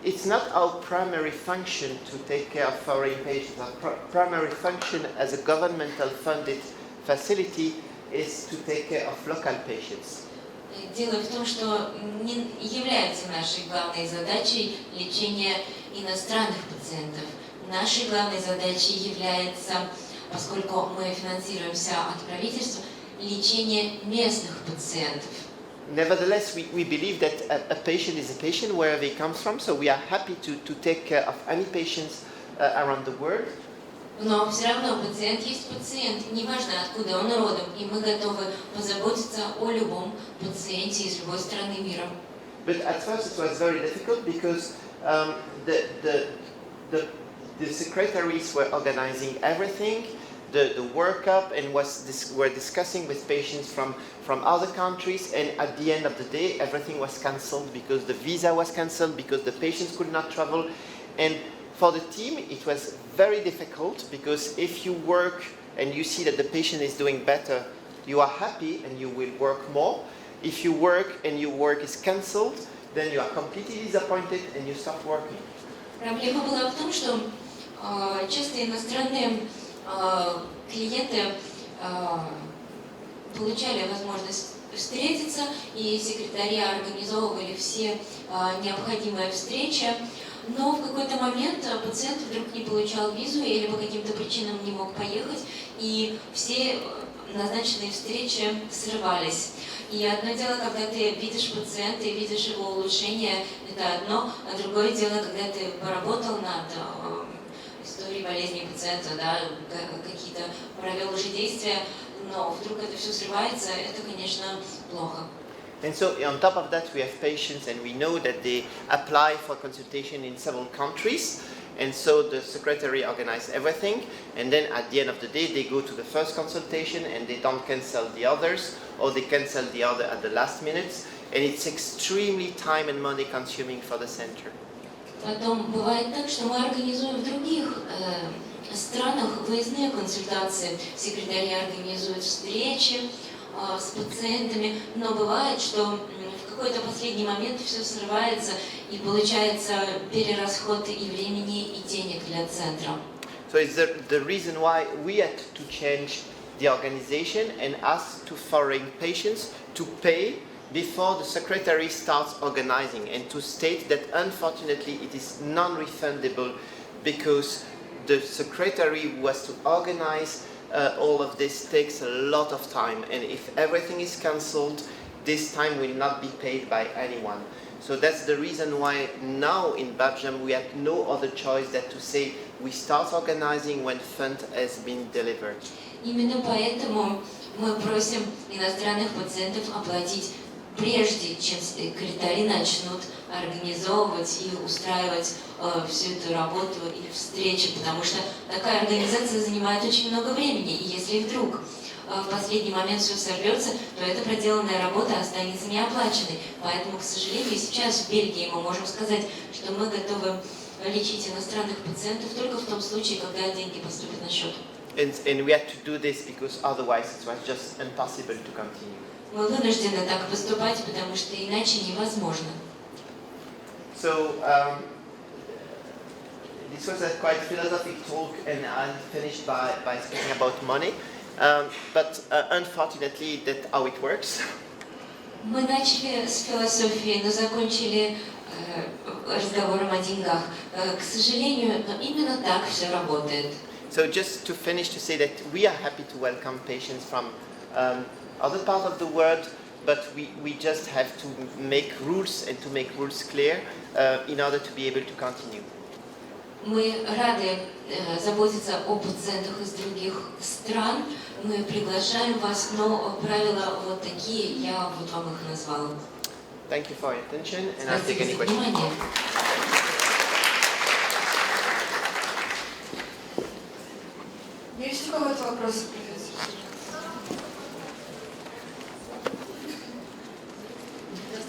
it's not our primary function to take care of foreign patients. Our primary function as a governmental funded facility is to take care of local patients. Дело в том, что не является нашей главной задачей лечение иностранных пациентов. Нашей главной задачей является, поскольку мы финансируемся от правительства, лечение местных пациентов. Nevertheless, we believe that a patient is a patient wherever he comes from, so we are happy to take care of any patients around the world. Но все равно пациент есть пациент, неважно откуда он родом, и мы готовы позаботиться о любом пациенте из любой страны мира. But at first it was very difficult because the secretaries were organizing everything, the workup, and were discussing with patients from other countries, and at the end of the day everything was cancelled because the visa was cancelled, because the patients could not travel. And for the team it was very difficult, because if you work and you see that the patient is doing better, you are happy and you will work more. If you work and your work is cancelled, then you are completely disappointed and you stop working. Проблема была в том, что часто иностранные клиенты получали возможность встретиться, и секретари организовывали все необходимые встречи, но в какой-то момент пациент вдруг не получал визу или по каким-то причинам не мог поехать, и все назначенные встречи срывались. И одно дело, когда ты видишь пациента и видишь его улучшение, это одно, а другое дело, когда ты поработал над историей болезни пациента, да, какие-то провел уже действия, но вдруг это все срывается, это, конечно, плохо. And so on top of that we have patients, and we know that they apply for consultation in several countries, and so the secretary organizes everything, and then at the end of the day they go to the first consultation and they don't cancel the others, or they cancel the other at the last minute, and it's extremely time and money consuming for the center. Потом бывает так, что мы организуем в других странах выездные консультации, секретари организуют встречи с пациентами, но бывает, что в какой-то последний момент все срывается и получается перерасход и времени, и денег для центра. So it's the reason why we had to change the organization and ask to foreign patients to pay before the secretary starts organizing, and to state that unfortunately it is non-refundable, because the secretary who has to organize all of this takes a lot of time, and if everything is cancelled, this time will not be paid by anyone. So that's the reason why now in Belgium we have no other choice than to say we start organizing when fund has been delivered. Именно поэтому мы просим иностранных пациентов оплатить прежде, чем секретари начнут организовывать и устраивать всю эту работу и встречи, потому что такая организация занимает очень много времени, и если вдруг в последний момент все сорвется, то эта проделанная работа останется неоплаченной. Поэтому, к сожалению, сейчас в Бельгии мы можем сказать, что мы готовы лечить иностранных пациентов только в том случае, когда деньги поступят на счет. And we had to do this because otherwise it was just impossible to continue. Мы вынуждены так поступать, потому что иначе невозможно. So this was a quite philosophic talk, and I finished by speaking about money. But unfortunately, that's how it works. Мы начали с философии, но закончили разговором о деньгах. К сожалению, но именно так все работает. So just to finish, to say that we are happy to welcome patients from other parts of the world, but we just have to make rules and to make rules clear in order to be able to continue. Мы рады заботиться о пациентах из других стран. Мы приглашаем вас, но правила вот такие, я вот вам их назвала. Thank you for your attention, and I'll take any questions. Спасибо за внимание. вопросы, профессор?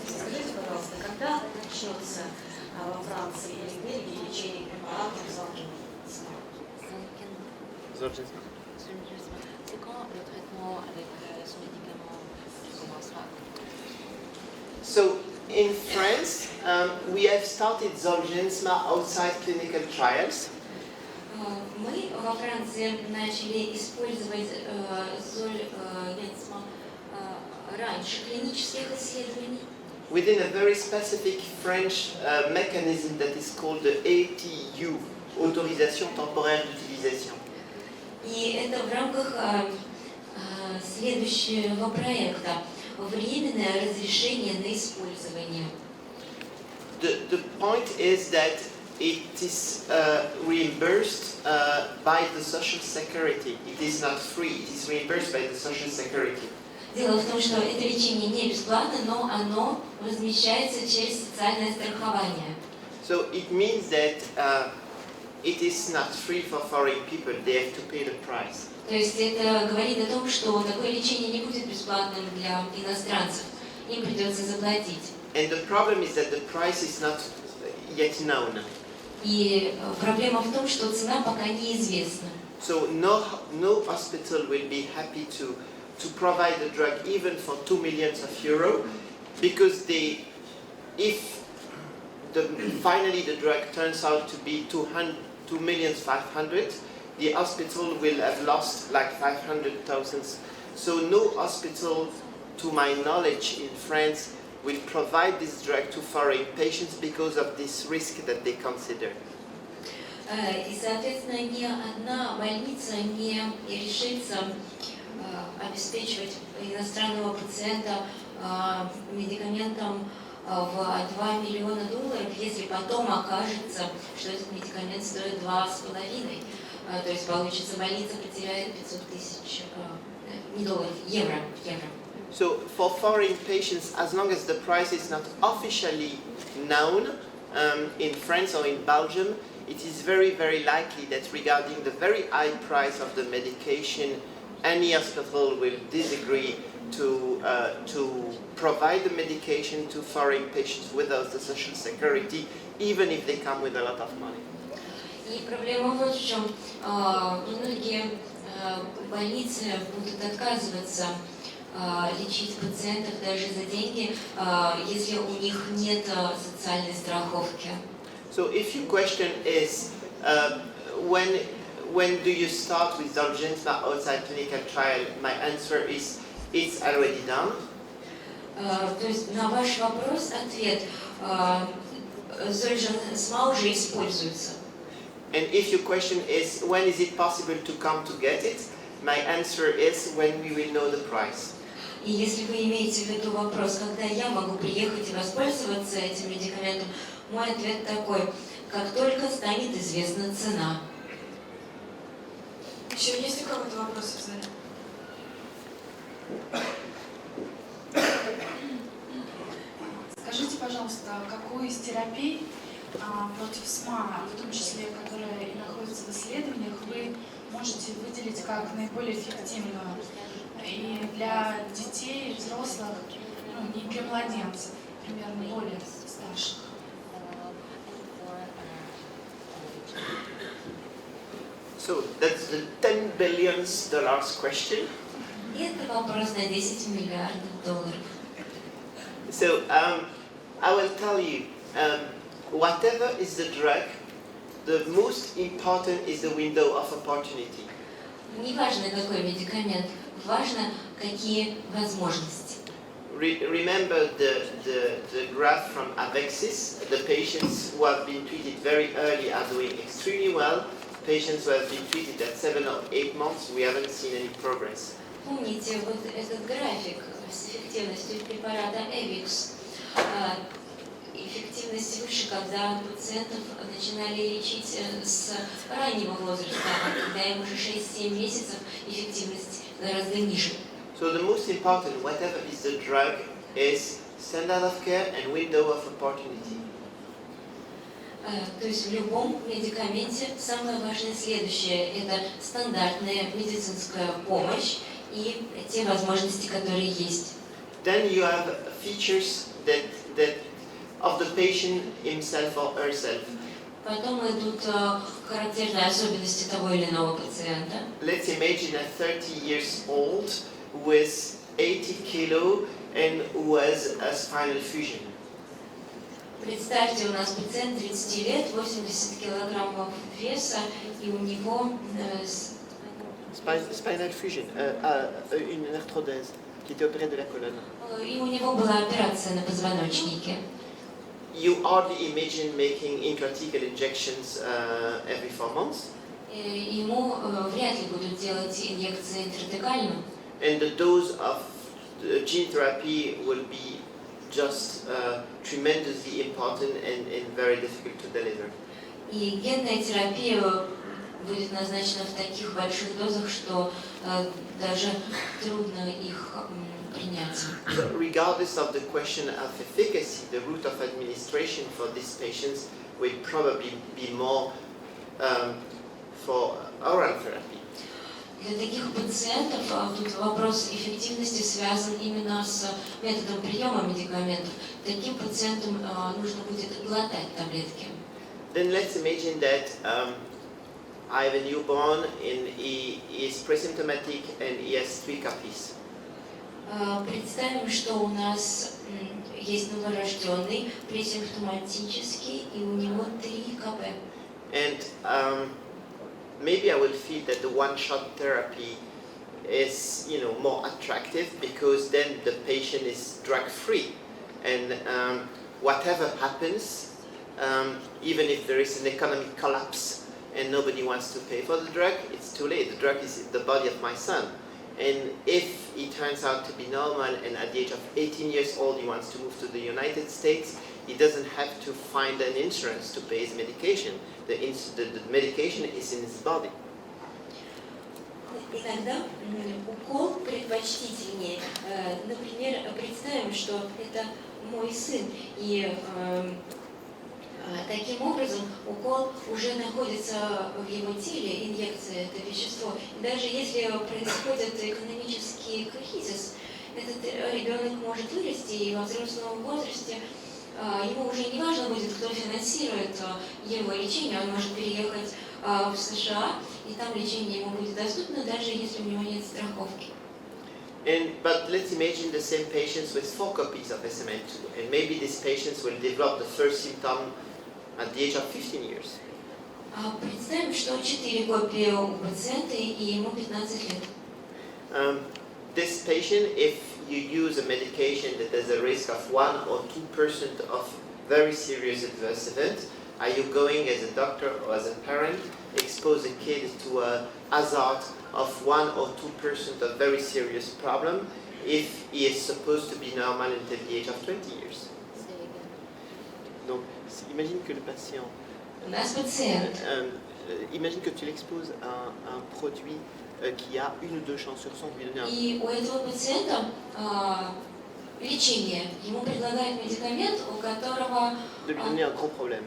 Скажите, пожалуйста, когда начнется во Франции или в Бельгии лечение препаратов Золгенсма? C'est quand le traitement avec ce médicament commencera? So in France, we have started Zolgensma outside clinical trials. Мы во Франции начали использовать Зольгенсма раньше клинических исследований. Within a very specific French mechanism that is called the ATU, Autorisation Temporaire d'Utilisation. И это в рамках следующего проекта «Временное разрешение на использование». The point is that it is reimbursed by the social security. It is not free, it is reimbursed by the social security. Дело в том, что это лечение не бесплатно, но оно возмещается через социальное страхование. So it means that it is not free for foreign people, they have to pay the price. То есть это говорит о том, что такое лечение не будет бесплатным для иностранцев. Им придется заплатить. And the problem is that the price is not yet known. И проблема в том, что цена пока неизвестна. So no hospital will be happy to provide the drug even for 2 million euro, because if finally the drug turns out to be 2,500,000, the hospital will have lost like 500,000. So no hospital, to my knowledge, in France will provide this drug to foreign patients because of this risk that they consider. И, соответственно, ни одна больница не решится обеспечивать иностранного пациента медикаментом в $2 миллиона, если потом окажется, что этот медикамент стоит 2,5. То есть получится, больница потеряет 500 тысяч не долларов, евро. So for foreign patients, as long as the price is not officially known in France or in Belgium, it is very, very likely that regarding the very high price of the medication, any hospital will disagree to provide the medication to foreign patients without the social security, even if they come with a lot of money. И проблема вот в чем. Многие больницы будут отказываться лечить пациентов даже за деньги, если у них нет социальной страховки. So if your question is when do you start with Zolgensma outside clinical trial, my answer is it's already done. То есть на ваш вопрос ответ: Зольгенсма уже используется. And if your question is when is it possible to come to get it, my answer is when we will know the price. И если вы имеете в виду вопрос, когда я могу приехать и воспользоваться этим медикаментом, мой ответ такой: как только станет известна цена. Еще есть ли какой-то вопрос в зале? Скажите, пожалуйста, какую из терапий против СМА, в том числе, которая и находится в исследованиях, вы можете выделить как наиболее эффективную и для детей, взрослых, не для младенцев, примерно более старших? So that's the $10 billion question. Это вопрос на $10 миллиардов. So I will tell you, whatever is the drug, the most important is the window of opportunity. Не важно, какой медикамент, важно, какие возможности. Remember the graph from Avexis. The patients who have been treated very early are doing extremely well. Patients who have been treated at 7 or 8 months, we haven't seen any progress. Помните вот этот график с эффективностью препарата Эвикс. Эффективность выше, когда пациентов начинали лечить с раннего возраста, а когда им уже 6-7 месяцев, эффективность гораздо ниже. So the most important, whatever is the drug, is standard of care and window of opportunity. То есть в любом медикаменте самое важное следующее – это стандартная медицинская помощь и те возможности, которые есть. Then you have features that of the patient himself or herself. Потом идут характерные особенности того или иного пациента. Let's imagine a 30 years old who is 80 kilo and who has a spinal fusion. Представьте, у нас пациент 30 лет, 80 килограммов веса, и у него Spinal fusion, une arthrodèse qui était opérée de la colonne. И у него была операция на позвоночнике. You hardly imagine making intrathecal injections every 4 months. Ему вряд ли будут делать инъекции интратекально. And the dose of the gene therapy will be just tremendously important and very difficult to deliver. И генная терапия будет назначена в таких больших дозах, что даже трудно их принять. Regardless of the question of efficacy, the route of administration for these patients will probably be more for oral therapy. Для таких пациентов тут вопрос эффективности связан именно с методом приема медикаментов. Таким пациентам нужно будет глотать таблетки. Then let's imagine that I have a newborn and he is pre-symptomatic and he has 3 copies. Представим, что у нас есть новорожденный, пресимптоматический, и у него 3 КП. And maybe I will feel that the one-shot therapy is, more attractive because then the patient is drug-free, and whatever happens, even if there is an economic collapse and nobody wants to pay for the drug, it's too late. The drug is in the body of my son. And if he turns out to be normal and at the age of 18 years old he wants to move to the United States, he doesn't have to find an insurance to pay his medication. The medication is in his body. Иногда укол предпочтительнее. Например, представим, что это мой сын, и таким образом укол уже находится в его теле, инъекция, это вещество. И даже если происходит экономический кризис, этот ребенок может вырасти, и во взрослом возрасте ему уже не важно будет, кто финансирует его лечение, он может переехать в США, и там лечение ему будет доступно, даже если у него нет страховки. But let's imagine the same patients with 4 copies of SMN2, and maybe these patients will develop the first symptom at the age of 15 years. Представим, что 4 копии у пациента, и ему 15 лет. This patient, if you use a medication that has a risk of 1 or 2% of very serious adverse events, are you going as a doctor or as a parent expose a kid to a hazard of 1 or 2% of very serious problem if he is supposed to be normal until the age of 20 years? Donc, imagine que le patient, imagine que tu l'exposes à un produit qui a 1 ou 2 chances sur 100 de lui donner un... И у этого пациента лечение, ему предлагают медикамент, у которого... De lui donner un gros problème.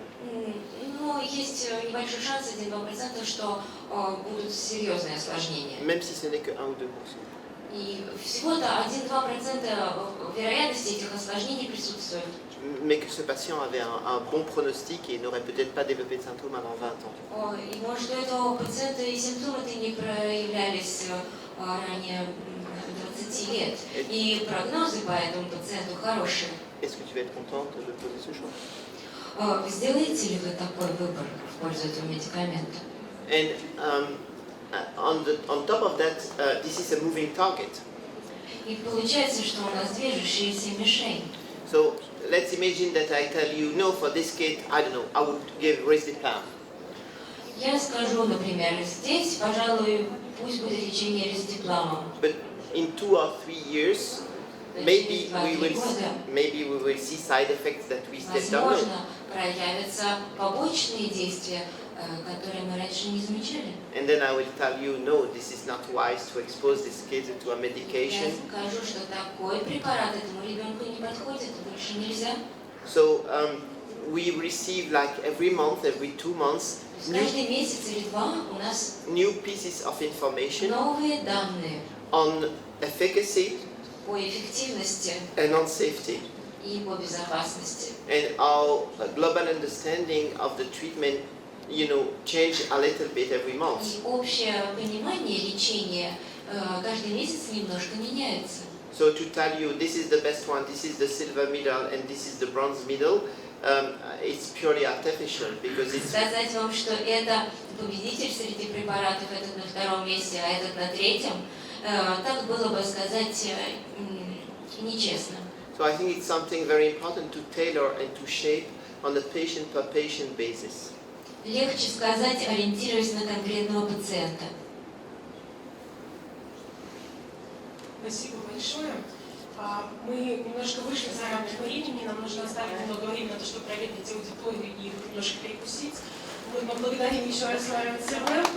Ну, есть небольшой шанс, 1-2%, что будут серьезные осложнения. Même si ce n'est que 1 ou 2%. И всего-то 1-2% вероятности этих осложнений присутствует. Mais que ce patient avait un bon pronostic et n'aurait peut-être pas développé de symptômes avant 20 ans. И может, у этого пациента и симптомы-то не проявлялись ранее 20 лет. И прогнозы по этому пациенту хорошие. Est-ce que tu vas être contente de poser ce choix? Сделаете ли вы такой выбор в пользу этого медикамента? And on top of that, this is a moving target. И получается, что у нас движущаяся мишень. So let's imagine that I tell you, no, for this kid, I don't know, I would give risdiplam. Я скажу, например, здесь, пожалуй, пусть будет лечение рисдипламом. But in 2 or 3 years, maybe we will see side effects that we still don't know. Возможно, проявятся побочные действия, которые мы раньше не замечали. And then I will tell you, no, this is not wise to expose this kid to a medication. Я скажу, что такой препарат этому ребенку не подходит, больше нельзя. So we receive like every month, every 2 months, Каждый месяц или два у нас new pieces of information новые данные on efficacy по эффективности and on safety, и по безопасности. and our global understanding of the treatment, change a little bit every month. И общее понимание лечения каждый месяц немножко меняется. So to tell you this is the best one, this is the silver medal, and this is the bronze medal, it's purely artificial because it's Сказать вам, что это победитель среди препаратов, этот на втором месте, а этот на третьем, так было бы сказать нечестно. so I think it's something very important to tailor and to shape on a patient per patient basis. Легче сказать, ориентируясь на конкретного пациента. Спасибо большое. Мы немножко вышли за рамки времени, нам нужно оставить немного времени на то, чтобы проверить аудиторию и немножко перекусить. Мы благодарим еще раз Лорен Сервais.